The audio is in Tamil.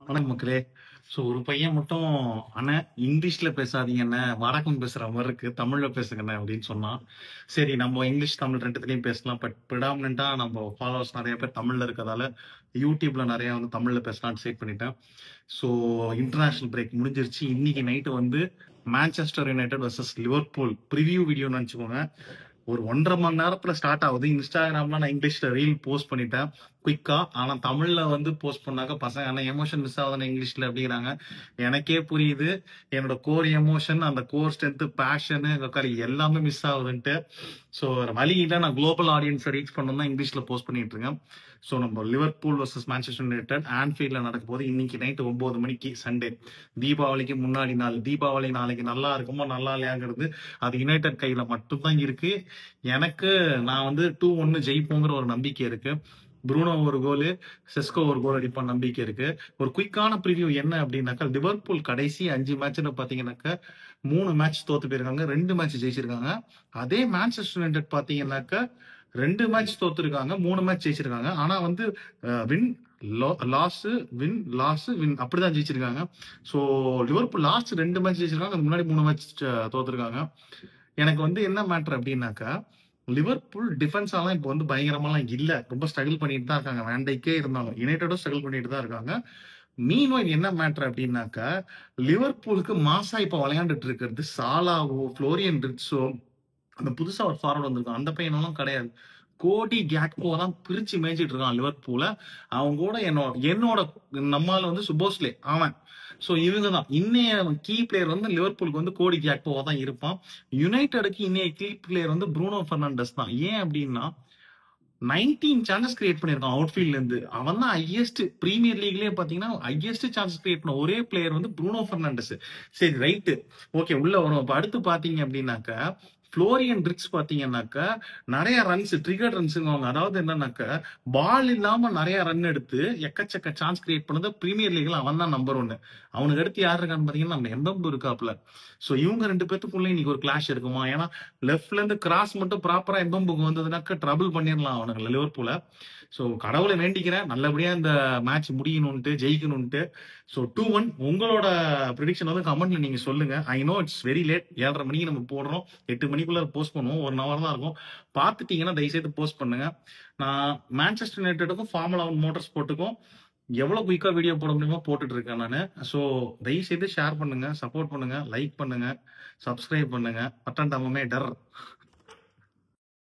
வணக்கம் மக்களே. ஒரு பையன் மட்டும், "அண்ணே இங்கிலீஷ்ல பேசாதீங்க அண்ணே, வடக்கன் பேசுற மாரி இருக்கு. தமிழ்ல பேசுங்கண்ணே" அப்படின்னு சொன்னான். சரி நம்ம இங்கிலீஷ், தமிழ் 2த்துலயும் பேசலாம். பட் ப்ரிடாமினன்ட்டா நம்ம ஃபாலோவர்ஸ் நெறைய பேர் தமிழ்ல இருக்கதால, யூடியூப்ல நெறைய வந்து தமிழ்ல பேசலாம்னு டிசைட் பண்ணிட்டேன். ஸோ இன்டர்நேஷனல் பிரேக் முடிஞ்சிருச்சு. இன்னைக்கு நைட்டு வந்து Manchester United versus Liverpool preview வீடியோன்னு நெனச்சுக்கோங்க. ஒரு 1½ மணி நேரத்துல ஸ்டார்ட் ஆகுது. இன்ஸ்டாகிராம்ல நான் இங்கிலீஷ்ல ரீல் போஸ்ட் பண்ணிட்டேன் குயிக்கா. ஆனா தமிழ்ல வந்து போஸ்ட் பண்ணாக்க பசங்க என்ன எமோஷன் மிஸ் ஆகுதுன்னு இங்கிலீஷ்ல அப்படிங்கிறாங்க. எனக்கே புரியுது. என்னோட கோர் எமோஷன், அந்த கோர் ஸ்ட்ரென்த், பேஷனு எல்லாமே மிஸ் ஆகுதுன்ட்டு. ஸோ வழி இல்லை, நான் குளோபல் ஆடியன்ஸை ரீச் பண்ணணும் தான் இங்கிலீஷ்ல போஸ்ட் பண்ணிட்டு இருக்கேன். ஸோ நம்ம லிவர்பூல் வர்சஸ் மான்செஸ்டர் யுனைடெட் ஆன்ஃபீல்ட்ல நடக்க போது இன்னைக்கு நைட்டு 9 மணிக்கு சண்டே. தீபாவளிக்கு முன்னாடி நாள். தீபாவளி நாளைக்கு நல்லா இருக்குமோ நல்லா இல்லையாங்கிறது அது யுனைடெட் கையில மட்டும்தான் இருக்கு. எனக்கு நான் வந்து 2-1 ஜெயிப்போங்கிற ஒரு நம்பிக்கை இருக்கு. ப்ரூனோ ஒரு கோலு, செஸ்கோ ஒரு கோல் அடிப்பான் நம்பிக்கை இருக்கு. ஒரு குயிக்கான ப்ரிவியூ என்ன அப்படின்னாக்கா, லிவர்பூல் கடைசி 5 மேட்ச்ல பாத்தீங்கன்னாக்கா 3 மேட்ச் தோத்து போயிருக்காங்க, 2 மேட்ச் ஜெயிச்சிருக்காங்க. அதே மான்செஸ்டர் யுனைடெட் பாத்தீங்கன்னாக்கா 2 மேட்ச் தோத்துருக்காங்க, 3 மேட்ச் ஜெயிச்சிருக்காங்க. ஆனா வந்து win loss win loss win அப்படிதான் ஜெயிச்சிருக்காங்க. ஸோ லிவர்பூல் லாஸ்ட் 2 மேட்ச் ஜெயிச்சிருக்காங்க, அதுக்கு முன்னாடி 3 மேட்ச் தோத்துருக்காங்க. எனக்கு வந்து என்ன மேட்டர் அப்படின்னாக்கா, லிவர்பூல் டிஃபென்ஸாலாம் இப்போ வந்து பயங்கரமாலாம் இல்ல. ரொம்ப ஸ்ட்ரகிள் பண்ணிட்டு தான் இருக்காங்க. வேன் டைக்கே இருந்தாலும். யுனைட்டடும் ஸ்ட்ரகிள் பண்ணிட்டு தான் இருக்காங்க. மீன்வைல் என்ன மேட்டர் அப்படின்னாக்கா, லிவர்பூலுக்கு மாசா இப்ப விளையாண்டுட்டு இருக்கிறது சாலாவோ, ஃப்ளோரியன் விர்ட்ஸோ, அந்த புதுசா ஒரு ஃபார்வர்ட் வந்திருக்கான். அந்த பையனெல்லாம் கிடையாது. கோடி கேக்போ தான் பிரிச்சு மேய்ச்சிட்டு இருக்கான் லிவர்பூல. அவன் கூட என்னோட நம்மால வந்து சுபோஸ்லே அவன். சோ இவங்க தான் இன்னைய கீ பிளேயர் வந்து லிவர்பூலுக்கு வந்து கோடி கேக்போவா தான் இருப்பான். யுனைடெடுக்கு இன்னைய கீ பிளேயர் வந்து ப்ரூனோ பெர்னாண்டஸ் தான். ஏன் அப்படின்னா 19 சான்சஸ் கிரியேட் பண்ணிருக்கான் அவுட்ஃபீல்ட்ல இருந்து. அவன் தான் ஹையஸ்ட் பிரீமியர் லீக்லயே பாத்தீங்கன்னா ஹையஸ்ட் சான்சஸ் கிரியேட் பண்ண ஒரே பிளேயர் வந்து ப்ரூனோ பெர்னாண்டஸ். சரி ரைட், ஓகே உள்ள வரும். இப்ப அடுத்து பாத்தீங்க அப்படின்னாக்க ஃப்ளோரியன் ரிக்ஸ் பாத்தீங்கன்னாக்கா நிறைய ரன்ஸ், ட்ரிகர் ரன்ஸ், அதாவது என்னன்னாக்கா பால் இல்லாம நிறைய ரன் எடுத்து எக்கச்சக்க சான்ஸ் கிரியேட் பண்ணது பிரீமியர் லீக்ல அவன் தான் நம்பர் 1. அவனுக்கு அடுத்து யாரு இருக்கான்னு பாத்தீங்கன்னா நம்ம எம்பம்பு இருக்காப்ல. சோ இவங்க 2 பேத்துக்குள்ள இன்னைக்கு ஒரு கிளாஷ் இருக்குமா? ஏன்னா லெஃப்ட்ல இருந்து கிராஸ் மட்டும் ப்ராப்பரா எம்பம்புக்கு வந்ததுனாக்க ட்ரபிள் பண்ணிடலாம் அவனுக்கு லிவர்பூல. சோ கடவுளை வேண்டிக்கிறேன் நல்லபடியா இந்த மேட்ச் முடியணும்ட்டு, ஜெயிக்கணும்ட்டு. சோ 2-1 உங்களோட ப்ரெடிக்ஷன் வந்து கமெண்ட்ல நீங்க சொல்லுங்க. I know it's very late. 7:30 மணிக்கு நம்ம போடுறோம். 8 மணிக்குள்ள போஸ்ட் பண்ணுவோம். 1 ஹவர் தான் இருக்கும். பாத்துட்டீங்கன்னா தயவுசெய்து போஸ்ட் பண்ணுங்க. நான் மான்செஸ்டர் யுனைடெடுக்கும் ஃபார்முலா 1 மோட்டார் ஸ்போர்ட்டுக்கும் எவ்வளவு குயிக்கா வீடியோ போட முடியுமோ போட்டுட்டு இருக்கேன் நானு. சோ தயவுசெய்து ஷேர் பண்ணுங்க, சப்போர்ட் பண்ணுங்க, லைக் பண்ணுங்க, சப்ஸ்கிரைப் பண்ணுங்க. பட்டன் டம்மே டர்.